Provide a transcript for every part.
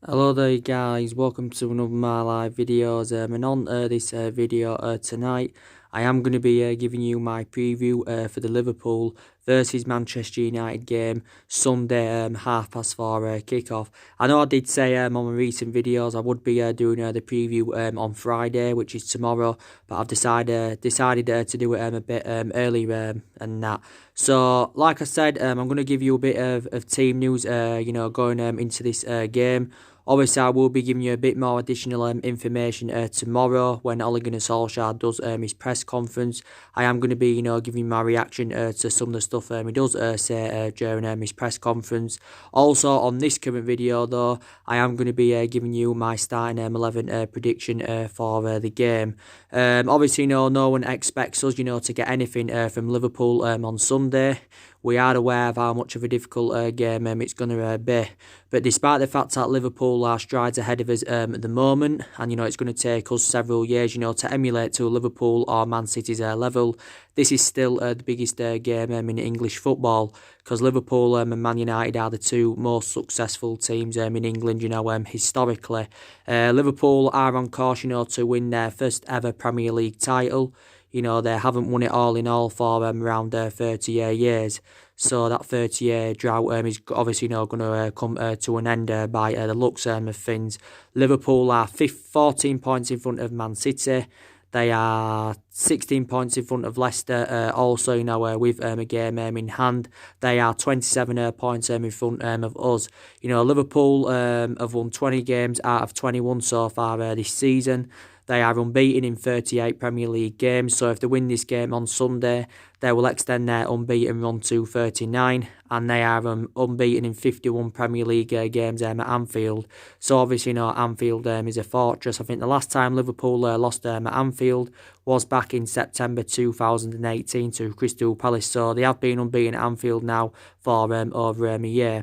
Hello there guys, welcome to another of my live videos, and on this video tonight I am going to be giving you my preview for the Liverpool versus Manchester United game Sunday 4:30 kick-off. I know I did say on my recent videos I would be doing the preview on Friday, which is tomorrow, but I've decided to do it a bit earlier than that. So like I said, I'm going to give you a bit of team news going into this game. Obviously, I will be giving you a bit more additional information tomorrow when Ole Gunnar Solsjkaer does his press conference. I am going to be, giving you my reaction to some of the stuff he does say during his press conference. Also, on this current video, though, I am going to be giving you my starting 11 prediction for the game. Obviously, no one expects us, to get anything from Liverpool on Sunday. We are aware of how much of a difficult game it's going to be. But despite the fact that Liverpool are strides ahead of us at the moment, and it's going to take us several years, to emulate to Liverpool or Man City's level, this is still the biggest game in English football, because Liverpool and Man United are the two most successful teams in England, historically. Liverpool are on course, to win their first ever Premier League title. They haven't won it all in all for around 30 years. So that 30-year drought is obviously going to come to an end by the looks of things. Liverpool are 14 points in front of Man City. They are 16 points in front of Leicester, also, with a game in hand. They are 27 points in front of us. Liverpool have won 20 games out of 21 so far this season. They are unbeaten in 38 Premier League games, so if they win this game on Sunday, they will extend their unbeaten run to 39, and they are unbeaten in 51 Premier League games at Anfield. So obviously, Anfield is a fortress. I think the last time Liverpool lost at Anfield was back in September 2018 to Crystal Palace, so they have been unbeaten at Anfield now for over a year.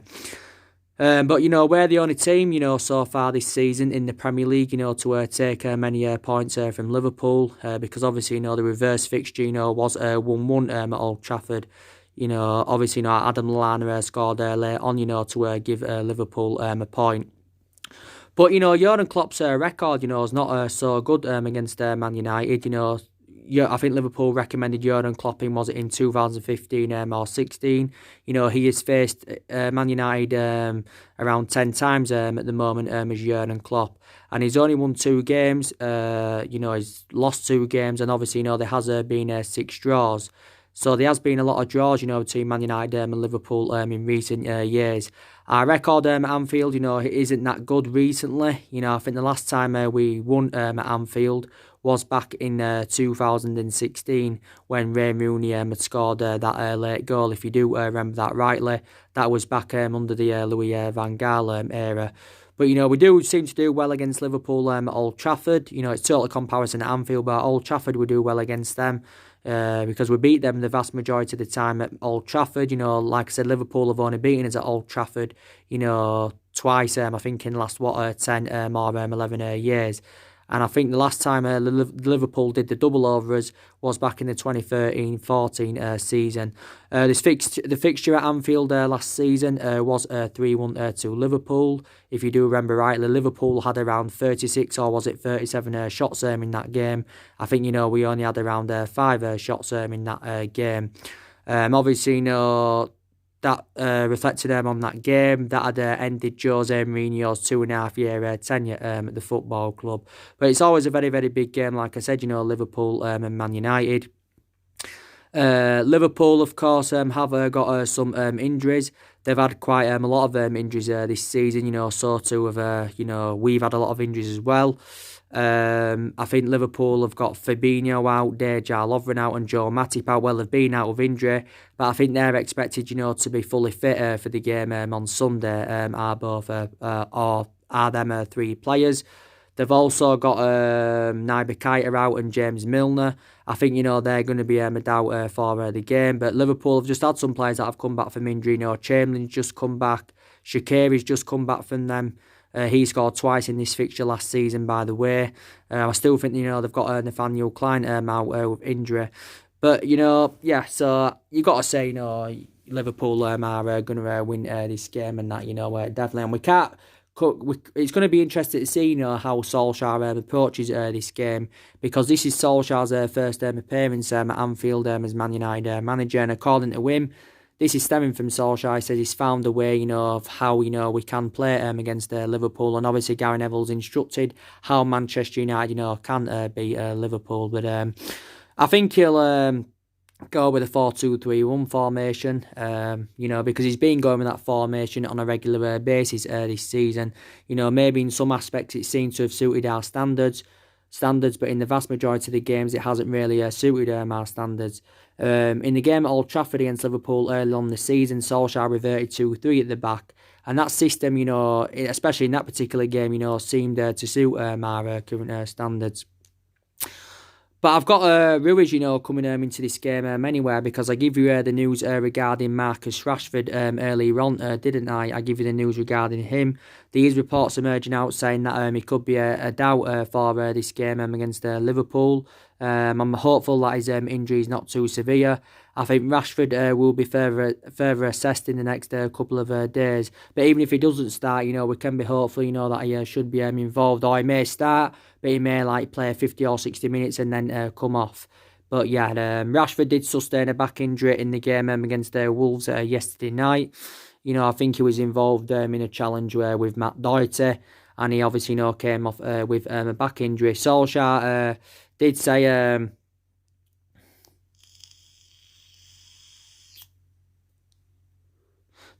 But we're the only team, so far this season in the Premier League, to take many points from Liverpool, because obviously, the reverse fixture, was 1-1 at Old Trafford. Obviously, Adam Lallana scored late on, to give Liverpool a point. But, Jurgen Klopp's record, is not so good against Man United, I think Liverpool recommended Jurgen Klopp in, was it in 2015 or 16? He has faced Man United around 10 times at the moment as Jurgen Klopp. And he's only won 2 games. He's lost 2 games. And obviously, there has been 6 draws. So there has been a lot of draws, between Man United and Liverpool in recent years. Our record at Anfield, it isn't that good recently. I think the last time we won at Anfield was back in 2016 when Ray Rooney had scored that late goal. If you do remember that rightly, that was back under the Louis van Gaal era. But, we do seem to do well against Liverpool at Old Trafford. It's total comparison at Anfield, but at Old Trafford we do well against them. Because we beat them the vast majority of the time at Old Trafford. Like I said, Liverpool have only beaten us at Old Trafford, twice, I think in the last, 10 or 11 years. And I think the last time Liverpool did the double over us was back in the 2013-14 season. The fixture at Anfield last season was 3-1 to Liverpool. If you do remember rightly, Liverpool had around 36 or was it 37 shots in that game. I think, we only had around 5 shots in that game. Obviously, that reflected on that game. That had ended Jose Mourinho's 2.5-year tenure at the football club. But it's always a very, very big game, like I said, Liverpool and Man United. Liverpool, of course, have got some injuries. They've had quite a lot of injuries this season, so too have, we've had a lot of injuries as well. I think Liverpool have got Fabinho out, Dejan Lovren out and Joe Matip out. Well, they've been out of injury, but I think they're expected, to be fully fit for the game on Sunday, or are them 3 players. They've also got Naby Keita out and James Milner. I think, they're going to be a doubt for the game. But Liverpool have just had some players that have come back from injury. Chamberlain's just come back. Shaqiri's just come back from them. He scored twice in this fixture last season, by the way. I still think, they've got Nathaniel Klein out with injury. But, so you got to say, Liverpool are going to win this game and that, definitely. And we can't It's going to be interesting to see, how Solskjaer approaches this game, because this is Solskjaer's first appearance at Anfield as Man United manager, and according to him, this is stemming from Solskjaer. He says he's found a way, of how, we can play against Liverpool, and obviously Gary Neville's instructed how Manchester United, can beat Liverpool, but I think he'll go with a 4-2-3-1 formation, because he's been going with that formation on a regular basis this season. Maybe in some aspects it seems to have suited our standards, but in the vast majority of the games it hasn't really suited our standards. In the game at Old Trafford against Liverpool early on the season, Solskjaer reverted to 3 at the back, and that system, especially in that particular game, seemed to suit our current standards. But I've got Ruiz, coming into this game anywhere, because I give you the news regarding Marcus Rashford earlier on, didn't I? I give you the news regarding him. These reports emerging out saying that he could be a doubt for this game against Liverpool. I'm hopeful that his injury is not too severe. I think Rashford will be further assessed in the next couple of days. But even if he doesn't start, we can be hopeful, that he should be involved. Or he may start, but he may play 50 or 60 minutes and then come off. But yeah, Rashford did sustain a back injury in the game against Wolves yesterday night. I think he was involved in a challenge with Matt Doherty, and he obviously came off with a back injury. Solskjaer did say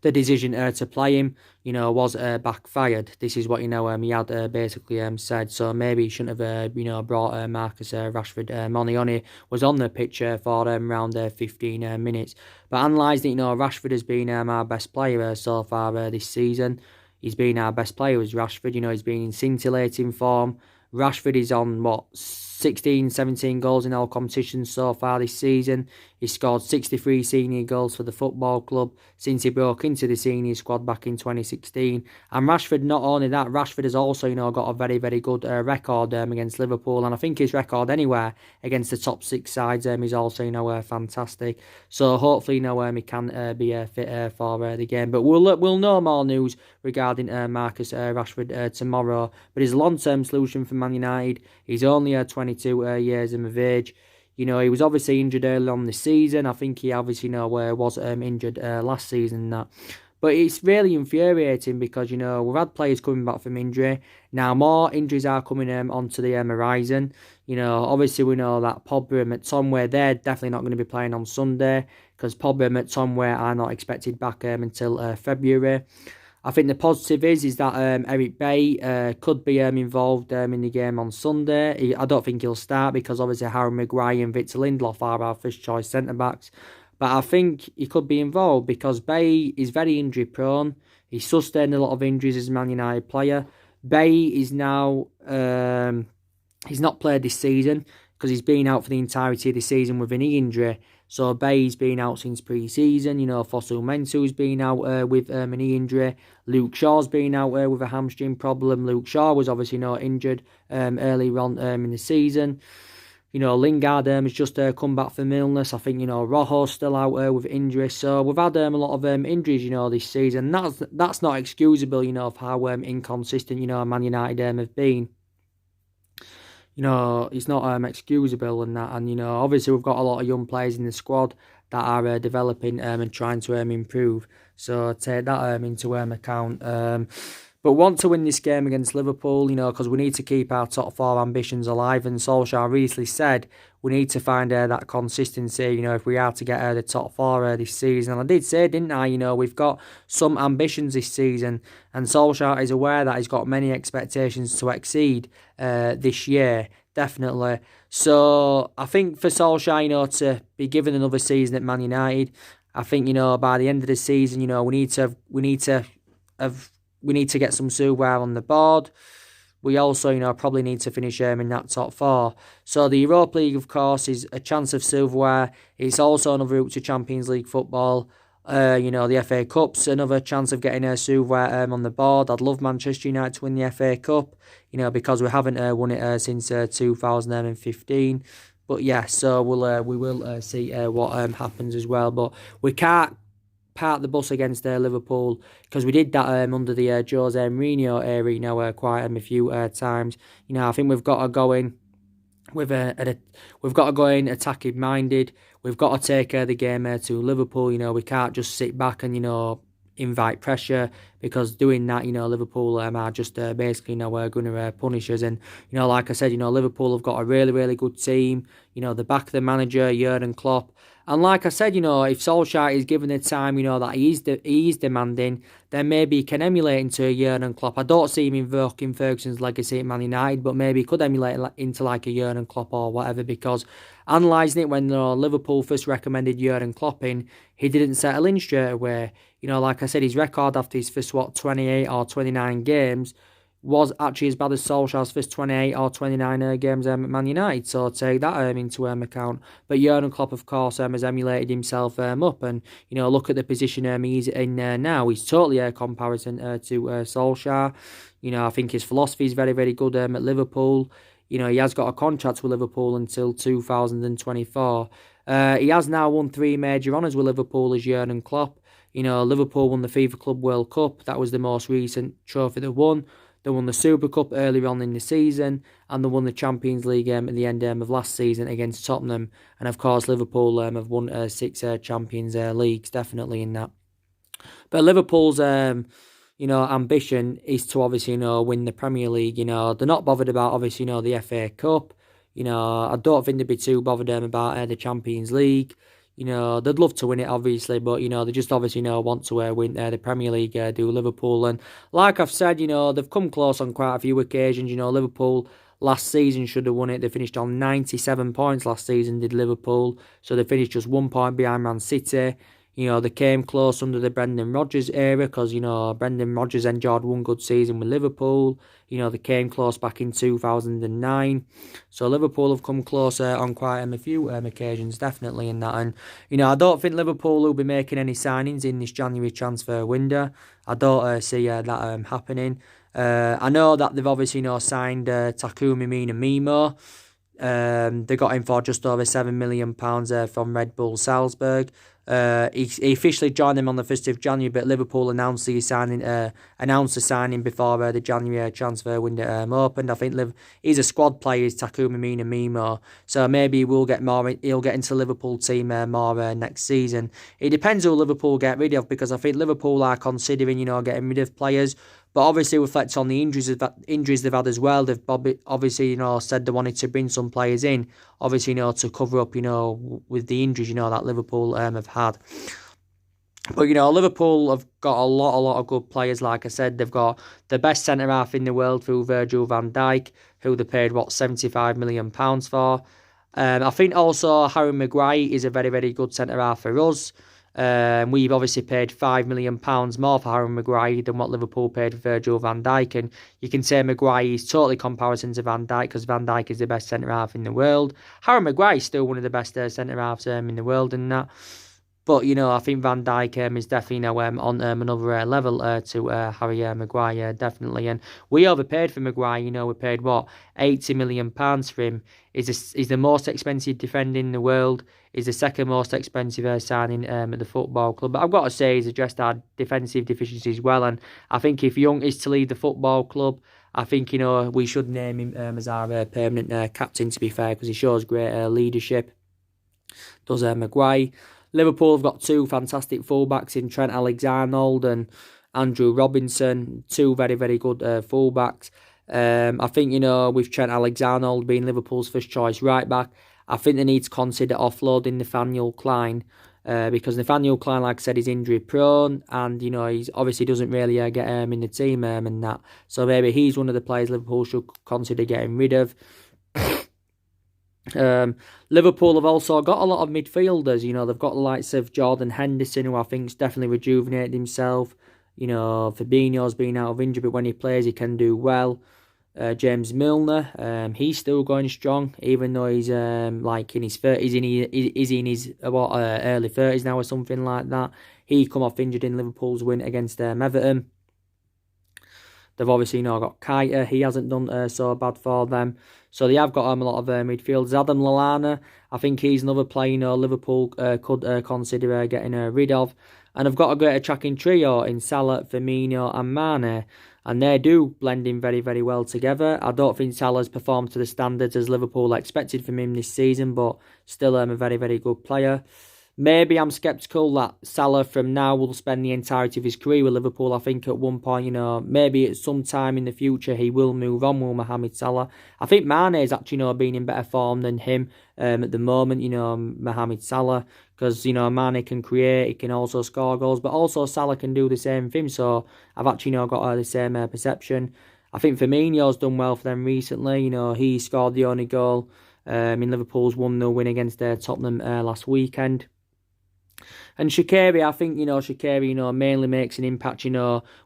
the decision to play him, was backfired. This is what, he had basically said. So maybe he shouldn't have, brought Marcus Rashford on. He only was on the pitch for around 15 minutes. But analysing it, Rashford has been our best player so far this season. He's been our best player, as Rashford. He's been in scintillating form. Rashford is on, 16, 17 goals in all competitions so far this season. He scored 63 senior goals for the football club since he broke into the senior squad back in 2016. And Rashford, not only that, Rashford has also, got a very, very good record against Liverpool. And I think his record anywhere against the top 6 sides is also, fantastic. So hopefully, he can be fit for the game. But we'll know more news regarding Marcus Rashford tomorrow. But his long-term solution for Man United, he's only 22 years of age. He was obviously injured early on this season. I think he obviously was injured last season and that. But it's really infuriating because, we've had players coming back from injury. Now more injuries are coming onto the horizon. Obviously we know that Pogba and McTominay, they're definitely not going to be playing on Sunday, because Pogba and McTominay are not expected back until February. I think the positive is that Eric Bailly could be involved in the game on Sunday. I don't think he'll start, because obviously Harry Maguire and Victor Lindelof are our first choice centre-backs. But I think he could be involved because Bailly is very injury prone. He's sustained a lot of injuries as a Man United player. Bailly is now, he's not played this season because he's been out for the entirety of the season with a knee injury. So Bailly's been out since pre-season. Fosu Mensu's been out with a knee injury. Luke Shaw's been out with a hamstring problem. Luke Shaw was obviously not injured earlier on in the season. Lingard has just come back from illness. I think, Rojo's still out with injury. So we've had a lot of injuries, this season. That's not excusable, of how inconsistent, Man United have been. It's not excusable and that. And, obviously we've got a lot of young players in the squad that are developing and trying to improve. So take that into account. But want to win this game against Liverpool, because we need to keep our top 4 ambitions alive. And Solskjaer recently said we need to find that consistency, if we are to get the top 4 this season. And I did say, didn't I, we've got some ambitions this season. And Solskjaer is aware that he's got many expectations to exceed this year, definitely. So I think for Solskjaer, to be given another season at Man United, I think, by the end of the season, we need to get some silverware on the board. We also, probably need to finish in that top 4. So the Europa League, of course, is a chance of silverware. It's also another route to Champions League football. The FA Cup's another chance of getting a silverware on the board. I'd love Manchester United to win the FA Cup, because we haven't won it since 2015. But yeah, so we will see what happens as well. But we can't part the bus against Liverpool, because we did that under the Jose Mourinho era, you know, quite a few times. You know, I think we've got to go in with we've got to go in attacking minded. We've got to take the game to Liverpool. You know, we can't just sit back and, you know, invite pressure, because doing that, you know, Liverpool are just basically, you know, going to punish us. And, you know, like I said, you know, Liverpool have got a really, really good team. You know, the back of the manager, Jurgen Klopp. And like I said, you know, if Solsjkaer is given the time, you know, that he is demanding, then maybe he can emulate into Jurgen Klopp. I don't see him invoking Ferguson's legacy at Man United, but maybe he could emulate into like a Jurgen Klopp or whatever, because analysing it, when Liverpool first recommended Jurgen Klopp in, he didn't settle in straight away. You know, like I said, his record after his first, 28 or 29 games was actually as bad as Solskjaer's first 28 or 29 games at Man United, so take that into account. But Jurgen Klopp, of course, has emulated himself up, and, you know, look at the position he's in now. He's totally a comparison to Solskjaer. You know, I think his philosophy is very, very good at Liverpool. You know, he has got a contract with Liverpool until 2024. He has now won 3 major honours with Liverpool as Jurgen Klopp. You know, Liverpool won the FIFA Club World Cup. That was the most recent trophy they won. They won the Super Cup earlier on in the season, and they won the Champions League at the end of last season against Tottenham. And of course, Liverpool have won 6 Champions Leagues, definitely in that. But Liverpool's you know, ambition is to obviously, you know, win the Premier League. You know, they're not bothered about, obviously, you know, the FA Cup. You know, I don't think they'd be too bothered about the Champions League. You know, they'd love to win it, obviously, but, you know, they just obviously, you know, want to win the Premier League, do Liverpool. And like I've said, you know, they've come close on quite a few occasions. You know, Liverpool last season should have won it. They finished on 97 points last season, did Liverpool. So they finished just 1 point behind Man City. You know, they came close under the Brendan Rodgers era, because, you know, Brendan Rodgers enjoyed 1 good season with Liverpool. You know, they came close back in 2009. So Liverpool have come close on quite a few occasions, definitely in that. And, you know, I don't think Liverpool will be making any signings in this January transfer window. I don't see that happening. I know that they've obviously, you know, signed Takumi Minamino. They got him for just over £7 million from Red Bull Salzburg. He officially joined them on the 1st of January, but Liverpool announced the signing before the January transfer window opened. I think he's a squad player, is Takuma Minamino, so maybe he'll get into the Liverpool team more next season. It depends who Liverpool get rid of, because I think Liverpool are considering, you know, getting rid of players. But obviously, reflects on the injuries they've had as well. They've obviously, you know, said they wanted to bring some players in, obviously, you know, to cover up, you know, with the injuries, you know, that Liverpool have had. But, you know, Liverpool have got a lot of good players. Like I said, they've got the best centre half in the world through Virgil van Dijk, who they paid £75 million for. I think also Harry Maguire is a very, very good centre half for us. We've obviously paid £5 million more for Harry Maguire than what Liverpool paid for Virgil van Dijk, and you can say Maguire is totally comparison to Van Dijk, because Van Dijk is the best centre half in the world. Harry Maguire is still one of the best centre halves in the world, and that. But, you know, I think Van Dijk is definitely now on another level to Harry Maguire, definitely. And we overpaid for Maguire. You know, we paid, £80 million for him. He's the most expensive defender in the world. He's the second most expensive signing at the football club. But I've got to say, he's addressed our defensive deficiencies well. And I think if Young is to lead the football club, I think, you know, we should name him as our permanent captain, to be fair, because he shows great leadership. Does Maguire. Liverpool have got 2 fantastic fullbacks in Trent Alexander-Arnold and Andrew Robinson. 2 very, very good fullbacks. I think, you know, with Trent Alexander-Arnold being Liverpool's first choice right back, I think they need to consider offloading Nathaniel Klein, because Nathaniel Klein, like I said, is injury prone, and, you know, he's obviously doesn't really get in the team and that. So maybe he's one of the players Liverpool should consider getting rid of. Liverpool have also got a lot of midfielders. You know, they've got the likes of Jordan Henderson, who I think's definitely rejuvenated himself. You know, Fabinho's been out of injury, but when he plays, he can do well. James Milner, he's still going strong, even though he's like in his 30s. Is he in his early 30s now or something like that? He come off injured in Liverpool's win against Everton. They've obviously, you know, got Keita. He hasn't done so bad for them. So they have got a lot of midfielders. Adam Lallana, I think he's another player, you know, Liverpool could consider getting rid of. And I've got a great attacking trio in Salah, Firmino and Mane. And they do blend in very, very well together. I don't think Salah's performed to the standards as Liverpool expected from him this season, but still a very, very good player. Maybe I'm sceptical that Salah from now will spend the entirety of his career with Liverpool. I think at one point, maybe at some time in the future he will move on with Mohamed Salah. I think Mane is actually, been in better form than him at the moment, Mohamed Salah. Because, Mane can create, he can also score goals, but also Salah can do the same thing. So I've actually, got the same perception. I think Firmino's done well for them recently. He scored the only goal in Liverpool's 1-0 win against Tottenham last weekend. And Solsjkaer, I think, Solsjkaer, mainly makes an impact,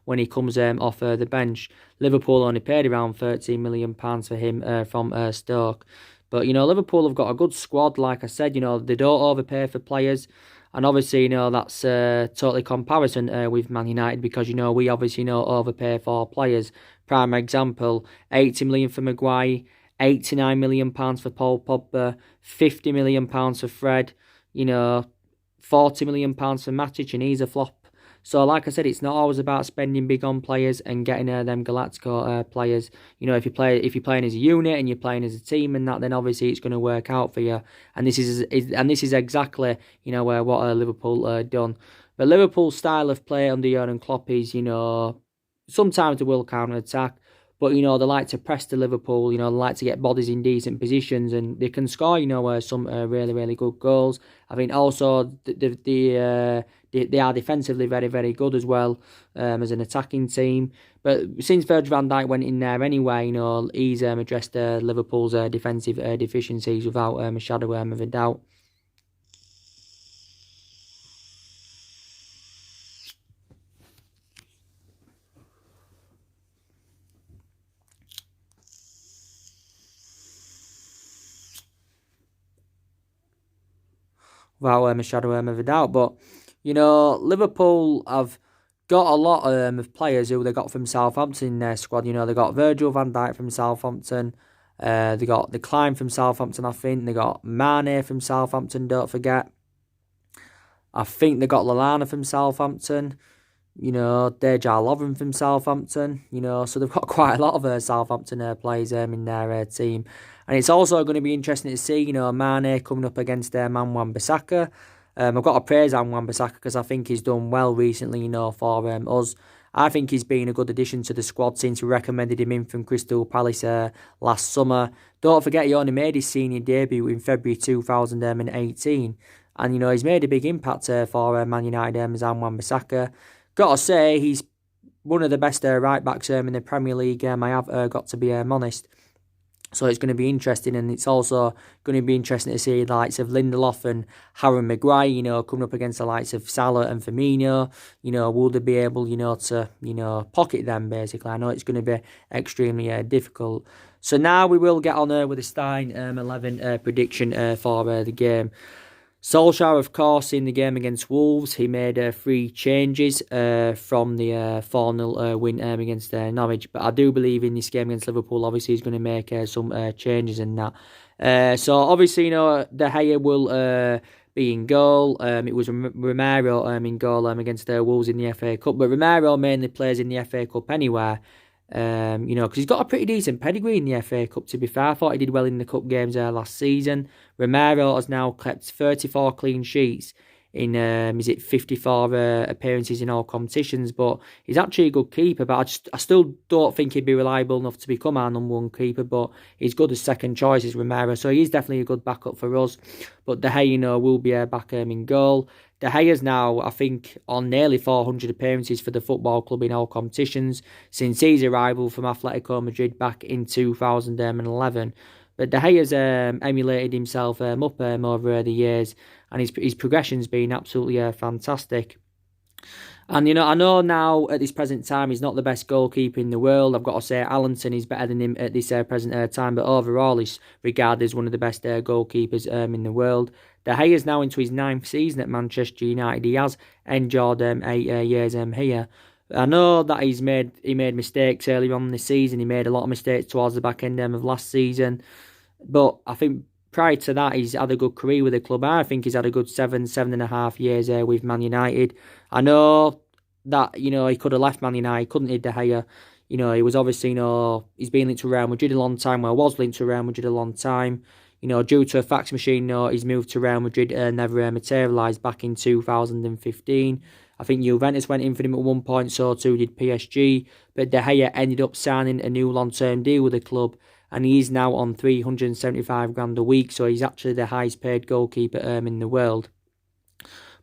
when he comes off the bench. Liverpool only paid around £13 million for him from Stoke. But, Liverpool have got a good squad, like I said, they don't overpay for players. And obviously, that's totally comparison with Man United because, we obviously, overpay for players. Prime example, 80 million for Maguire, £89 million for Paul Pogba, £50 million for Fred, £40 million for Matic, and he's a flop. So, like I said, it's not always about spending big on players and getting them Galactico players. If you're playing as a unit and you're playing as a team and that, then obviously it's going to work out for you. And this is exactly what Liverpool done. But Liverpool's style of play under Jurgen Klopp is sometimes they will counter attack. But, they like to press to Liverpool, they like to get bodies in decent positions and they can score, some really, really good goals. I think also they are defensively very, very good as well as an attacking team. But since Virgil van Dijk went in there anyway, he's addressed Liverpool's defensive deficiencies without a shadow of a doubt. Without a shadow of a doubt. But, Liverpool have got a lot of players who they got from Southampton in their squad. They got Virgil van Dijk from Southampton. They got the Klein from Southampton, I think. They got Mane from Southampton, don't forget. I think they got Lallana from Southampton. Dejan Lovren from Southampton. So they've got quite a lot of Southampton players in their team. And it's also going to be interesting to see, Mane coming up against man Wan-Bissaka. I've got to praise Wan-Bissaka because I think he's done well recently, for us. I think he's been a good addition to the squad since we recommended him in from Crystal Palace last summer. Don't forget he only made his senior debut in February 2018. And, he's made a big impact for Man United as Wan-Bissaka. Got to say, he's one of the best right-backs in the Premier League. I have got to be honest. So it's going to be interesting, and it's also going to be interesting to see the likes of Lindelof and Harry Maguire, coming up against the likes of Salah and Firmino. Will they be able, to, pocket them, basically? I know it's going to be extremely difficult. So now we will get on with the starting 11 prediction for the game. Solsjkaer, of course, in the game against Wolves, he made 3 changes from the 4-0 win against Norwich. But I do believe in this game against Liverpool, obviously, he's going to make some changes in that. So, obviously, De Gea will be in goal. It was Romero in goal against Wolves in the FA Cup. But Romero mainly plays in the FA Cup anyway. Because he's got a pretty decent pedigree in the FA Cup, to be fair. I thought he did well in the Cup games last season. Romero has now kept 34 clean sheets in, 54 appearances in all competitions, but he's actually a good keeper, but I still don't think he'd be reliable enough to become our number 1 keeper, but he's good as second choice, is Romero, so he's definitely a good backup for us. But De Gea, will be back in goal. De Gea's now, I think, on nearly 400 appearances for the football club in all competitions since his arrival from Atletico Madrid back in 2011. But De Gea's emulated himself up over the years, and his progression's been absolutely fantastic. And, I know now at this present time he's not the best goalkeeper in the world. I've got to say Allenson is better than him at this present time, but overall he's regarded as one of the best goalkeepers in the world. De Gea is now into his 9th season at Manchester United. He has endured 8 years here. I know that he made mistakes early on in the season. He made a lot of mistakes towards the back end of last season. But I think prior to that, he's had a good career with the club. I think he's had a good 7.5 years with Man United. I know that, he could have left Man United, couldn't he, De Gea? He was obviously, he's been linked to Real Madrid a long time. Well, was linked to Real Madrid a long time. Due to a fax machine, his move to Real Madrid never materialised back in 2015. I think Juventus went in for him at one point, so too did PSG. But De Gea ended up signing a new long-term deal with the club, and he's now on 375 grand a week, so he's actually the highest paid goalkeeper in the world.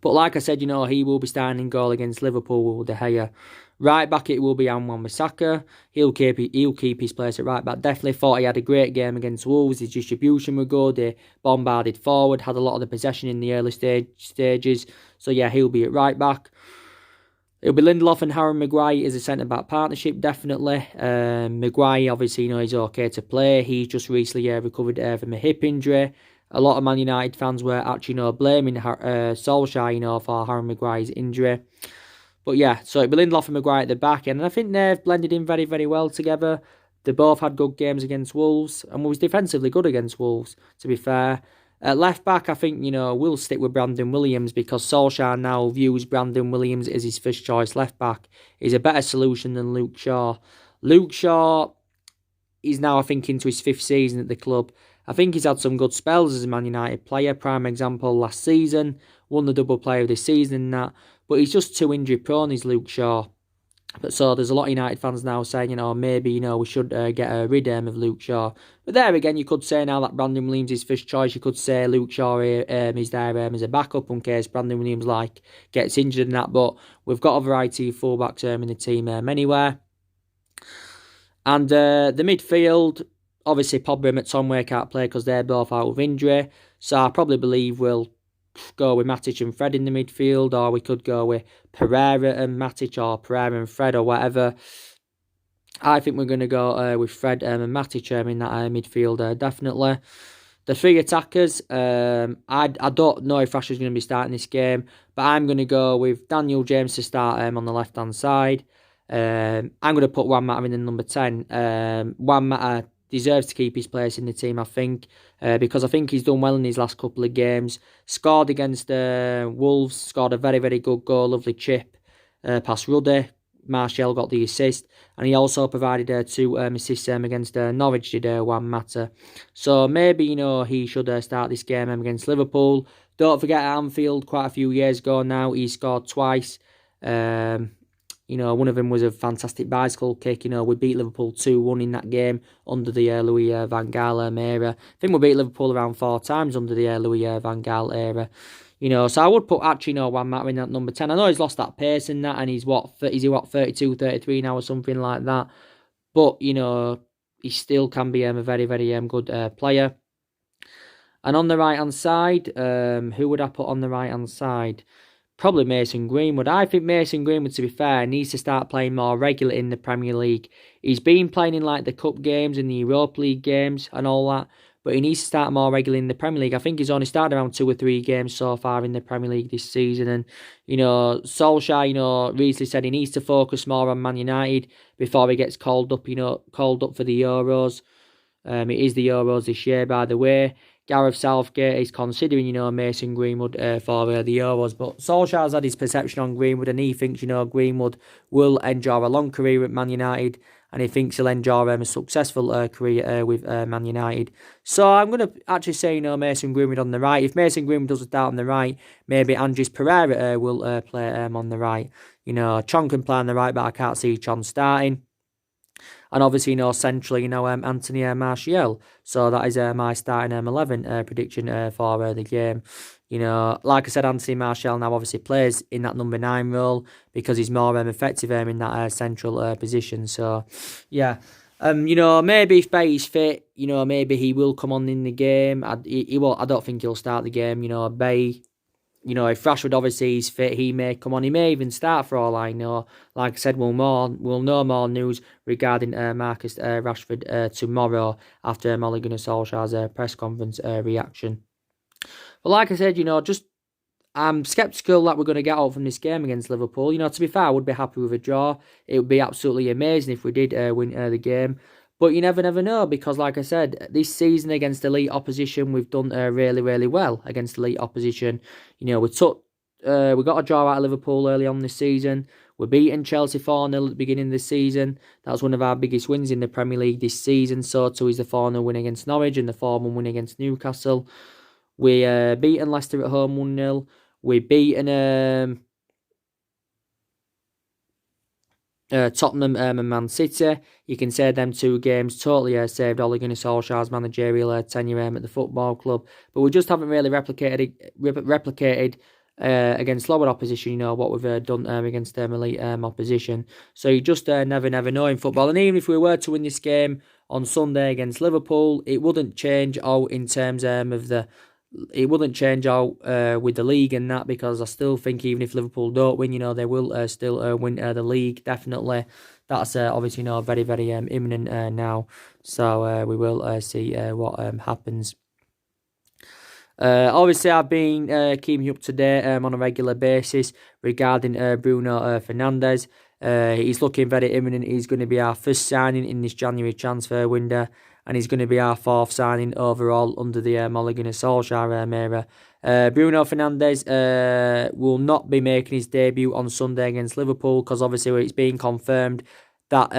But like I said, he will be starting in goal against Liverpool with De Gea. Right back, it will be Wan-Bissaka. He'll keep his place at right back. Definitely thought he had a great game against Wolves. His distribution was good. They bombarded forward, had a lot of the possession in the early stages. So yeah, he'll be at right back. It'll be Lindelof and Harry Maguire as a centre-back partnership, definitely. Maguire, obviously, he's okay to play. He's just recently recovered from a hip injury. A lot of Man United fans were actually, blaming Solsjkaer, for Harry Maguire's injury. But yeah, so it'll be Lindelof and Maguire at the back end. And I think they've blended in very, very well together. They both had good games against Wolves and was defensively good against Wolves, to be fair. At left back, I think, we'll stick with Brandon Williams because Solskjaer now views Brandon Williams as his first choice left back. He's a better solution than Luke Shaw. Luke Shaw is now, I think, into his 5th season at the club. I think he's had some good spells as a Man United player. Prime example last season. Won the double player of the season and that. But he's just too injury prone, is Luke Shaw. But so there's a lot of United fans now saying, maybe, we should get rid of Luke Shaw. But there again, you could say now that Brandon Williams is first choice, you could say Luke Shaw is there as a backup in case Brandon Williams gets injured and that. But we've got a variety of fullbacks in the team anywhere. And the midfield, obviously Pogba and McTominay can't play because they're both out with injury. So I probably believe we'll go with Matic and Fred in the midfield, or we could go with Pereira and Matic, or Pereira and Fred, or whatever. I think we're going to go with Fred and Matic in that midfield, definitely. The 3 attackers, I don't know if Rashford's going to be starting this game, but I'm going to go with Daniel James to start on the left-hand side. I'm going to put Juan Mata in the number 10. Juan Mata deserves to keep his place in the team, I think, because I think he's done well in his last couple of games. Scored against Wolves, scored a very, very good goal, lovely chip past Ruddy. Martial got the assist, and he also provided 2 assists against Norwich, did Juan Mata. So maybe, he should start this game against Liverpool. Don't forget, at Anfield, quite a few years ago now, he scored twice. One of them was a fantastic bicycle kick. We beat Liverpool 2-1 in that game under the Louis van Gaal era. I think we beat Liverpool around 4 times under the Louis van Gaal era. So I would put Juan Mata in that number 10. I know he's lost that pace in that, and he's 32, 33 now or something like that. But, he still can be a very, very good player. And on the right-hand side, who would I put on the right-hand side? Probably Mason Greenwood. I think Mason Greenwood, to be fair, needs to start playing more regular in the Premier League. He's been playing in the Cup games and the Europa League games and all that, but he needs to start more regularly in the Premier League. I think he's only started around 2 or 3 games so far in the Premier League this season. And, Solskjaer, recently said he needs to focus more on Man United before he gets called up for the Euros. It is the Euros this year, by the way. Gareth Southgate is considering, Mason Greenwood for the Euros. But Solskjaer's had his perception on Greenwood, and he thinks, Greenwood will enjoy a long career at Man United, and he thinks he'll enjoy a successful career with Man United. So I'm going to actually say, Mason Greenwood on the right. If Mason Greenwood doesn't start on the right, maybe Andres Pereira will play on the right. Chon can play on the right, but I can't see Chon starting. And obviously, centrally, Anthony Martial. So that is my starting 11 prediction for the game. Like I said, Anthony Martial now obviously plays in that number 9 role because he's more effective in that central position. So, yeah. Maybe if Bay's fit, maybe he will come on in the game. He won't. I don't think he'll start the game. Bay, if Rashford obviously is fit, he may come on. He may even start for all I know. Like I said, we'll know more news regarding Marcus Rashford tomorrow after Ole Gunnar Solskjaer's press conference reaction. But like I said, I'm sceptical that we're going to get out from this game against Liverpool. To be fair, I would be happy with a draw. It would be absolutely amazing if we did win the game. But you never know, because like I said, this season against elite opposition, we've done really, really well against elite opposition. You know, we got a draw out of Liverpool early on this season. We're beating Chelsea 4-0 at the beginning of the season. That was one of our biggest wins in the Premier League this season. So too is the 4-0 win against Norwich and the 4-1 win against Newcastle. We beaten Leicester at home 1-0. We beaten Tottenham and Man City. You can say them two games totally saved Ole Gunnar Solskjaer's managerial tenure at the football club. But we just haven't really replicated against lower opposition, you know, what we've done against elite opposition. So you just never know in football. And even if we were to win this game on Sunday against Liverpool, it wouldn't change out in terms of the... It wouldn't change out with the league and that, because I still think even if Liverpool don't win, you know, they will still win the league, definitely. That's obviously, you know, very, very imminent now. So we will see what happens. Obviously, I've been keeping you up to date on a regular basis regarding Bruno Fernandes. He's looking very imminent. He's going to be our first signing in this January transfer window, and he's going to be our fourth signing overall under the Ole Gunnar Solskjaer era. Bruno Fernandes will not be making his debut on Sunday against Liverpool, because obviously it's been confirmed that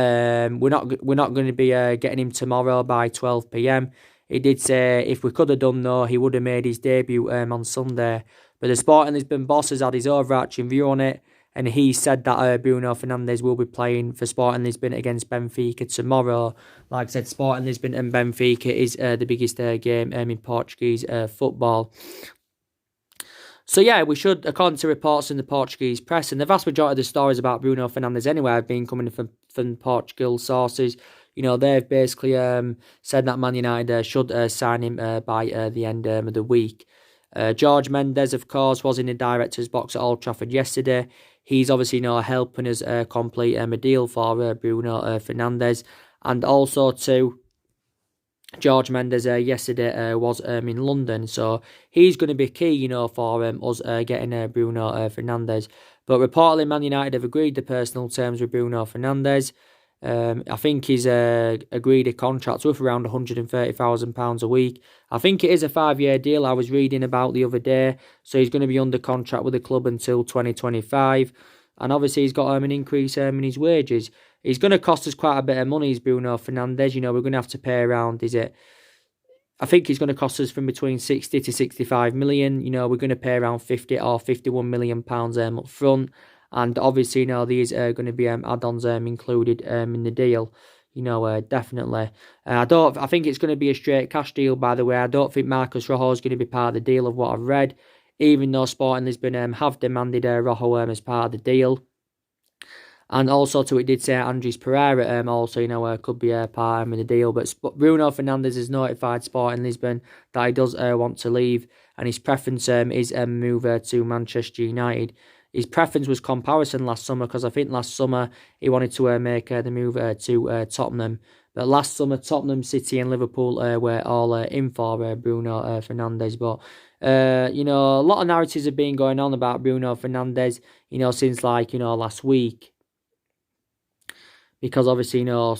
we're not going to be getting him tomorrow by 12 p.m. He did say if we could have done though, he would have made his debut on Sunday. But the Sporting Lisbon boss has had his overarching view on it, and he said that Bruno Fernandes will be playing for Sporting Lisbon against Benfica tomorrow. Like I said, Sporting Lisbon and Benfica is the biggest game in Portuguese football. So yeah, we should, according to reports in the Portuguese press, and the vast majority of the stories about Bruno Fernandes anyway have been coming from Portugal sources. You know, they've basically said that Man United should sign him by the end of the week. George Mendes, of course, was in the director's box at Old Trafford yesterday. He's obviously, you know, helping us complete a deal for Bruno Fernandes. And also, too, George Mendes yesterday was in London. So he's going to be key, you know, for us getting Bruno Fernandes. But reportedly, Man United have agreed to personal terms with Bruno Fernandes. I think he's agreed a contract worth around £130,000 a week. I think it is a 5-year deal I was reading about the other day. So he's going to be under contract with the club until 2025. And obviously he's got an increase in his wages. He's going to cost us quite a bit of money, is Bruno Fernandes. You know, we're going to have to pay around, I think he's going to cost us from between 60 to 65 million. You know, we're going to pay around 50 or 51 million pounds up front. And obviously, you know, these are going to be add-ons included in the deal. You know, definitely. I think it's going to be a straight cash deal, by the way. I don't think Marcus Rojo is going to be part of the deal of what I've read, even though Sporting Lisbon have demanded Rojo as part of the deal. And also, too, it did say Andres Pereira also, you know, could be part of the deal. But Bruno Fernandes has notified Sporting Lisbon that he does want to leave, and his preference is move to Manchester United. His preference was comparison last summer, because I think last summer he wanted to make the move to Tottenham. But last summer, Tottenham, City and Liverpool were all in for Bruno Fernandes. But, you know, a lot of narratives have been going on about Bruno Fernandes, you know, since, like, you know, last week. Because obviously, you know,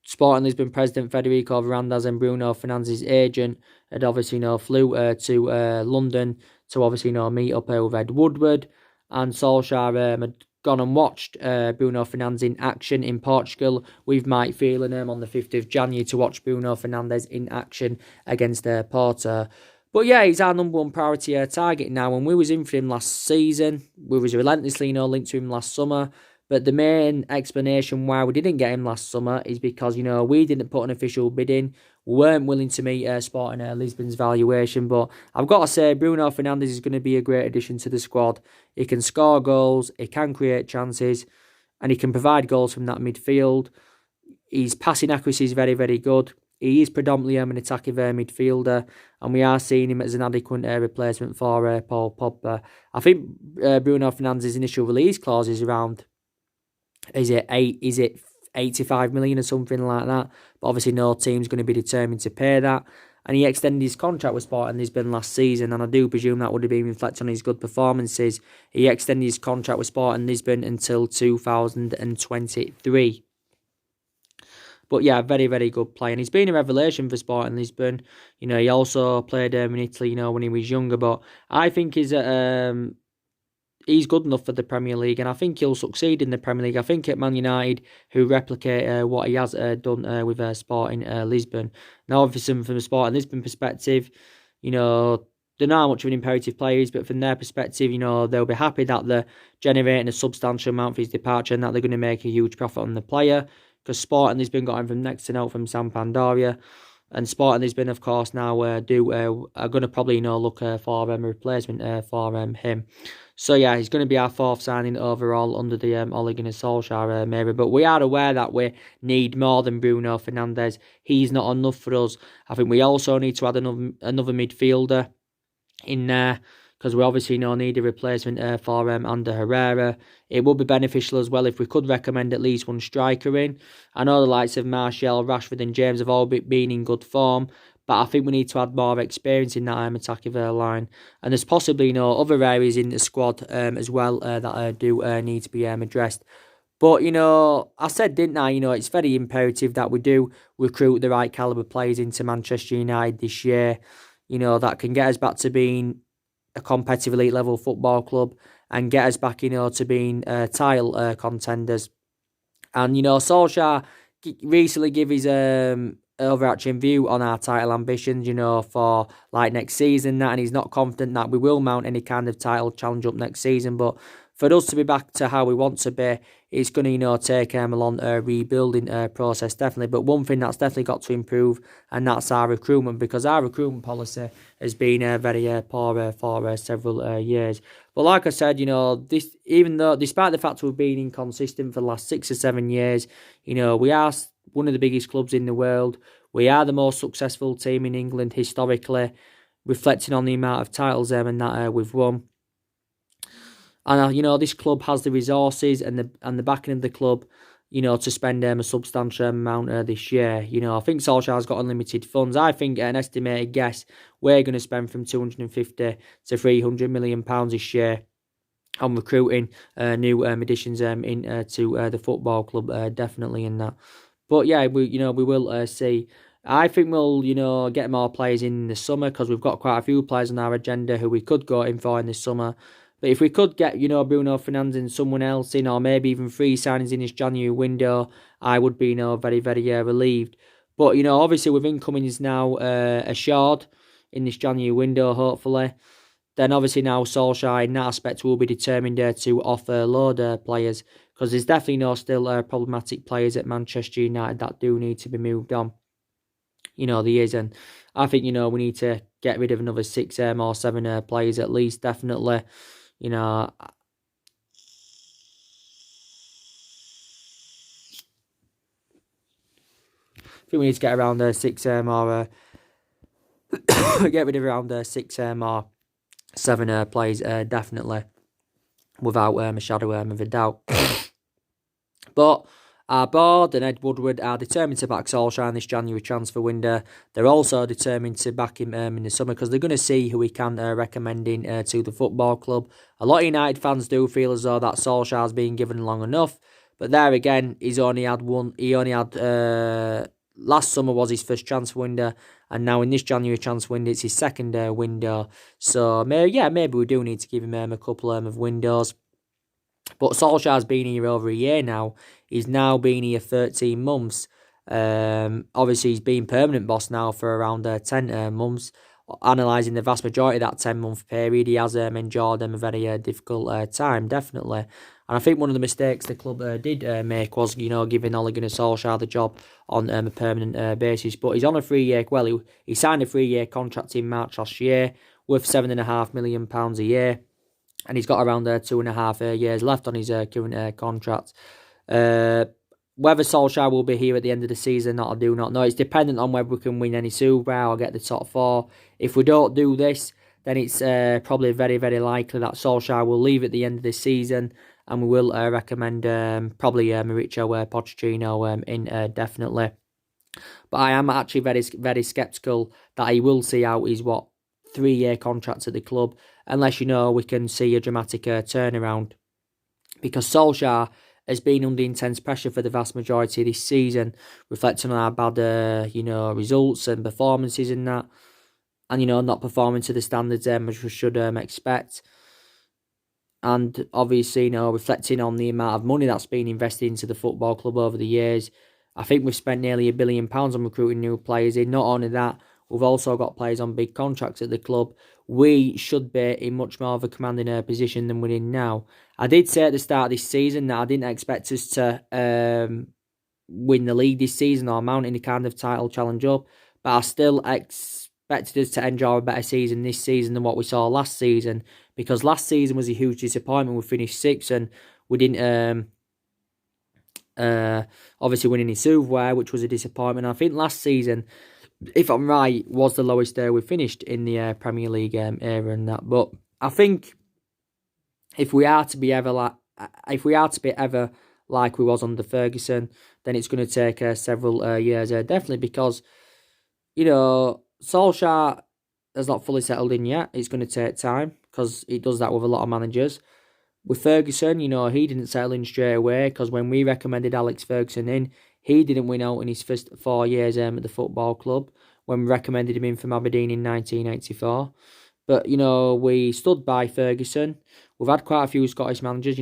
Sporting Lisbon president Federico Varandas and Bruno Fernandes' agent had obviously, you know, flew to London to obviously, you know, meet up with Ed Woodward. And Solskjaer had gone and watched Bruno Fernandes in action in Portugal with Mike Phelan on the 5th of January to watch Bruno Fernandes in action against Porto. But yeah, he's our number one priority target now. And we was in for him last season. We was relentlessly, you know, linked to him last summer. But the main explanation why we didn't get him last summer is because, you know, we didn't put an official bid in. We weren't willing to meet Sporting Lisbon's valuation. But I've got to say, Bruno Fernandes is going to be a great addition to the squad. He can score goals, he can create chances, and he can provide goals from that midfield. His passing accuracy is very, very good. He is predominantly an attacking midfielder, and we are seeing him as an adequate replacement for Paul Pogba. I think Bruno Fernandes' initial release clause is around... Is it 85 million or something like that? But obviously no team's going to be determined to pay that. And he extended his contract with Sporting Lisbon last season, and I do presume that would have been reflected on his good performances. He extended his contract with Sporting Lisbon until 2023. But yeah, very, very good player. And he's been a revelation for Sporting Lisbon. He also played in Italy, when he was younger. But I think he's good enough for the Premier League, and I think he'll succeed in the Premier League. I think at Man United, who replicate what he has done with Sporting Lisbon. Now, obviously, from a Sporting Lisbon perspective, they're not much of an imperative players, but from their perspective, they'll be happy that they're generating a substantial amount for his departure and that they're going to make a huge profit on the player. Because Sporting Lisbon got him from next to note from Sampdoria. And Sporting Lisbon, of course, now are going to probably look for a replacement for him. So yeah, he's going to be our fourth signing overall under the Ole Gunnar Solskjaer maybe. But we are aware that we need more than Bruno Fernandes. He's not enough for us. I think we also need to add another midfielder in there, because we obviously need a replacement for Ander Herrera. It would be beneficial as well if we could recommend at least one striker in. I know the likes of Martial, Rashford and James have all been in good form, but I think we need to add more experience in that attacking line. And there's possibly other areas in the squad as well that do need to be addressed. But, I said, didn't I, it's very imperative that we do recruit the right calibre players into Manchester United this year, that can get us back to being a competitive elite level football club and get us back, to being title contenders. And, Solskjaer recently gave his overarching view on our title ambitions, for like next season, and he's not confident that we will mount any kind of title challenge up next season. But for us to be back to how we want to be, it's going to, take a long rebuilding process, definitely. But one thing that's definitely got to improve, and that's our recruitment, because our recruitment policy has been very poor for several years. But like I said, despite the fact we've been inconsistent for the last 6 or 7 years, we are one of the biggest clubs in the world. We are the most successful team in England historically, reflecting on the amount of titles and that we've won. And this club has the resources and the backing of the club, to spend a substantial amount this year. I think Solskjaer's got unlimited funds. I think at an estimated guess, we're going to spend from 250 to 300 million pounds this year on recruiting new additions into the football club, definitely in that. But yeah, we will see. I think we'll get more players in the summer, because we've got quite a few players on our agenda who we could go in for in the summer. But if we could get, Bruno Fernandes and someone else in, or maybe even 3 signings in this January window, I would be, very, very relieved. But, obviously with incomings now assured in this January window, hopefully, then obviously now Solskjaer in that aspect will be determined to offload players, because there's definitely still problematic players at Manchester United that do need to be moved on. There is, and I think, we need to get rid of another 6 or 7 players at least, definitely. I think we need to get around 6 or get rid of around 6 or 7 players, definitely, without a shadow of a doubt. But our board and Ed Woodward are determined to back Solskjaer in this January transfer window. They're also determined to back him in the summer, because they're going to see who he can recommend in to the football club. A lot of United fans do feel as though that Solskjaer's been given long enough. But there again, he's only had one. He only had last summer was his first transfer window, and now in this January transfer window, it's his second window. So maybe we do need to give him a couple of windows. But Solskjaer's been here over a year now. He's now been here 13 months. Obviously, he's been permanent boss now for around 10 months. Analysing the vast majority of that 10-month period, he has endured a very difficult time, definitely. And I think one of the mistakes the club did make was, giving Ole Gunnar Solskjaer the job on a permanent basis. But he's on a 3-year, he signed a 3-year contract in March last year, worth £7.5 million a year. And he's got around 2.5 years left on his current contract. Whether Solskjaer will be here at the end of the season, I do not know. It's dependent on whether we can win any Super or get the top 4. If we don't do this, then it's probably very, very likely that Solskjaer will leave at the end of this season, and we will recommend probably Mauricio Pochettino in definitely. But I am actually very, very sceptical that he will see out his 3-year contract at the club, unless we can see a dramatic turnaround. Because Solskjaer has been under intense pressure for the vast majority of this season, reflecting on our bad, results and performances and that, and not performing to the standards which we should expect. And obviously, reflecting on the amount of money that's been invested into the football club over the years, I think we've spent nearly £1 billion on recruiting new players in. Not only that, we've also got players on big contracts at the club. We should be in much more of a commanding position than we're in now. I did say at the start of this season that I didn't expect us to win the league this season or mount any kind of title challenge up, but I still expected us to enjoy a better season this season than what we saw last season, because last season was a huge disappointment. We finished 6th and we didn't obviously winning in Solsjkaer, which was a disappointment. I think last season, if I'm right, was the lowest we finished in the Premier League era and that. But I think if we are to be ever like we was under Ferguson, then it's going to take several years, definitely, because Solskjaer has not fully settled in yet. It's going to take time, because he does that with a lot of managers. With Ferguson, he didn't settle in straight away, because when we recommended Alex Ferguson in, he didn't win out in his first 4 years at the football club when we recommended him in from Aberdeen in 1984. But, we stood by Ferguson. We've had quite a few Scottish managers,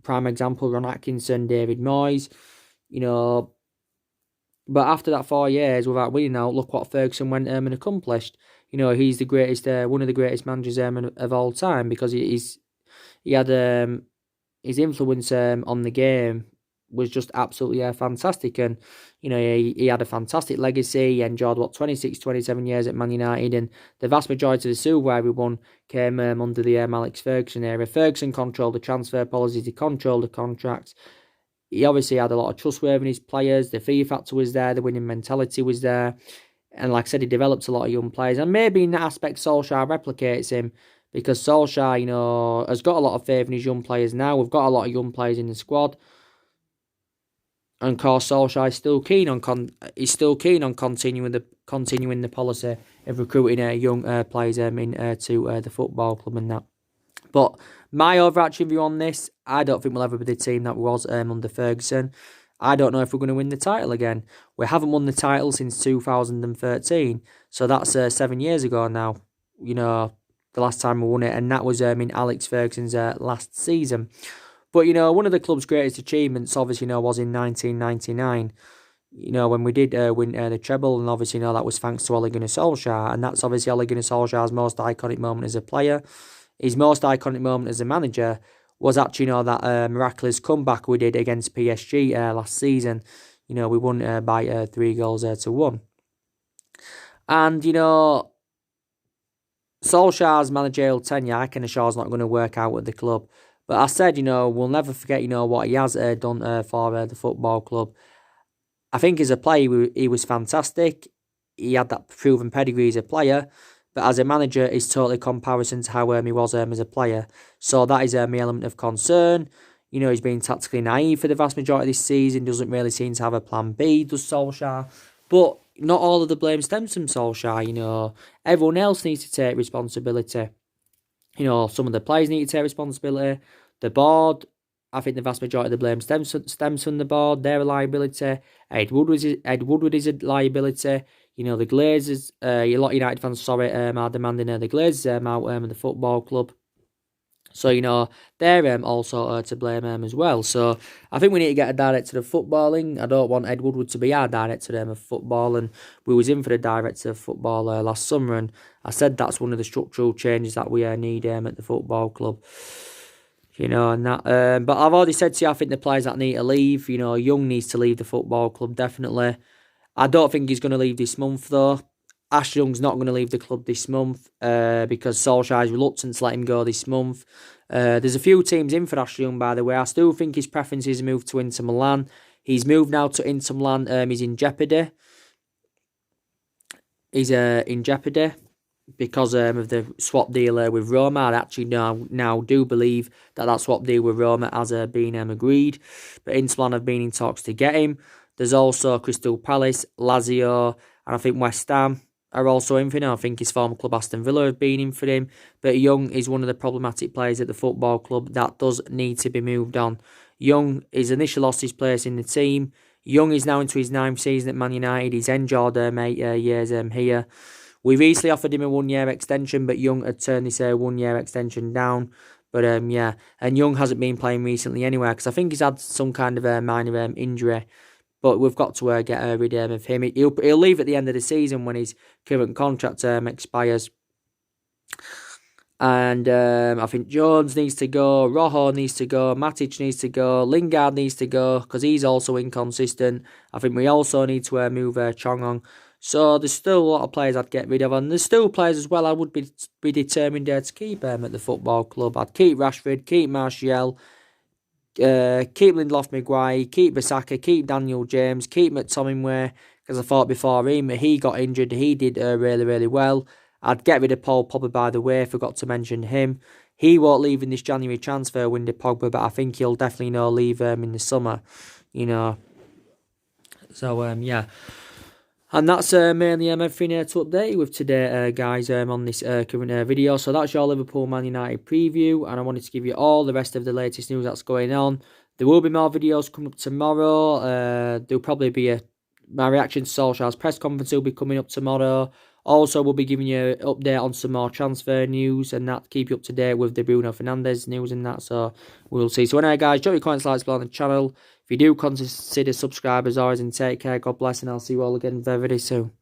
prime example, Ron Atkinson, David Moyes, but after that 4 years without winning out, look what Ferguson went and accomplished. He's the greatest, one of the greatest managers of all time, because he had his influence on the game was just absolutely fantastic, and he had a fantastic legacy. He enjoyed 26, 27 years at Man United, and the vast majority of the silverware we won came under the Alex Ferguson era. Ferguson controlled the transfer policies, he controlled the contracts. He obviously had a lot of trustworthiness in his players. The fear factor was there, the winning mentality was there, and like I said, he developed a lot of young players. And maybe in that aspect, Solskjaer replicates him, because Solskjaer, has got a lot of faith in his young players now. We've got a lot of young players in the squad. And of course, Solskjaer is still keen on continuing the policy of recruiting young players into the football club and that. But my overarching view on this, I don't think we'll ever be the team that was under Ferguson. I don't know if we're going to win the title again. We haven't won the title since 2013, so that's 7 years ago now. The last time we won it, and that was in Alex Ferguson's last season. But, one of the club's greatest achievements, obviously, was in 1999, when we did win the treble, and obviously, that was thanks to Ole Gunnar Solskjaer, and that's obviously Ole Gunnar Solskjaer's most iconic moment as a player. His most iconic moment as a manager was actually, that miraculous comeback we did against PSG last season. We won by 3 goals to 1. And, Solskjaer's managerial tenure, I can assure, is not going to work out at the club. But I said, we'll never forget, what he has done for the football club. I think as a player, he was fantastic. He had that proven pedigree as a player. But as a manager, it's totally comparison to how he was as a player. So that is my element of concern. He's been tactically naive for the vast majority of this season. Doesn't really seem to have a plan B, does Solskjaer. But not all of the blame stems from Solskjaer, Everyone else needs to take responsibility. Some of the players need to take responsibility. The board, I think the vast majority of the blame stems from the board, their liability. Ed Woodward is a liability. The Glazers, a lot of United fans, are demanding the Glazers out of the football club. So, they're also to blame as well. So, I think we need to get a director of footballing. I don't want Ed Woodward to be our director of football, and we was in for the director of football last summer, and I said that's one of the structural changes that we need at the football club. And that. But I've already said to you, I think the players that need to leave, Young needs to leave the football club, definitely. I don't think he's going to leave this month, though. Ash Young's not going to leave the club this month because Solskjaer is reluctant to let him go this month. There's a few teams in for Ash Young, by the way. I still think his preference is to move to Inter Milan. He's moved now to Inter Milan. He's in jeopardy. He's in jeopardy because of the swap deal with Roma. I actually now do believe that swap deal with Roma has been agreed. But Inter Milan have been in talks to get him. There's also Crystal Palace, Lazio, and I think West Ham are also in for him. I think his former club Aston Villa have been in for him. But Young is one of the problematic players at the football club that does need to be moved on. Young, his initial lost his place in the team. Young is now into his 9th season at Man United. He's enjoyed 8 years here. We recently offered him a 1-year extension, but Young had turned this 1-year extension down. But yeah, and Young hasn't been playing recently anyway, because I think he's had some kind of minor injury. But we've got to get rid of him. He'll leave at the end of the season when his current contract expires. And I think Jones needs to go, Rojo needs to go, Matic needs to go, Lingard needs to go, because he's also inconsistent. I think we also need to move Chong on. So there's still a lot of players I'd get rid of, and there's still players as well I would be determined to keep at the football club. I'd keep Rashford, keep Martial, keep Lindelof Maguire, keep Bissaka, keep Daniel James, keep McTominay, because I thought before he got injured, he did really, really well. I'd get rid of Paul Pogba, by the way, forgot to mention him. He won't leave in this January transfer window, Pogba, but I think he'll definitely leave in the summer, So, yeah. And that's mainly everything to update you with today, guys, on this current video. So that's your Liverpool Man United preview, and I wanted to give you all the rest of the latest news that's going on. There will be more videos coming up tomorrow. There'll probably be my reaction to Solsjkaer's press conference will be coming up tomorrow. Also, we'll be giving you an update on some more transfer news and that, keep you up to date with the Bruno Fernandes news and that, so we'll see. So anyway, guys, drop your comments, likes below on the channel. If you do, consider subscribers always, and take care, God bless, and I'll see you all again very, very soon.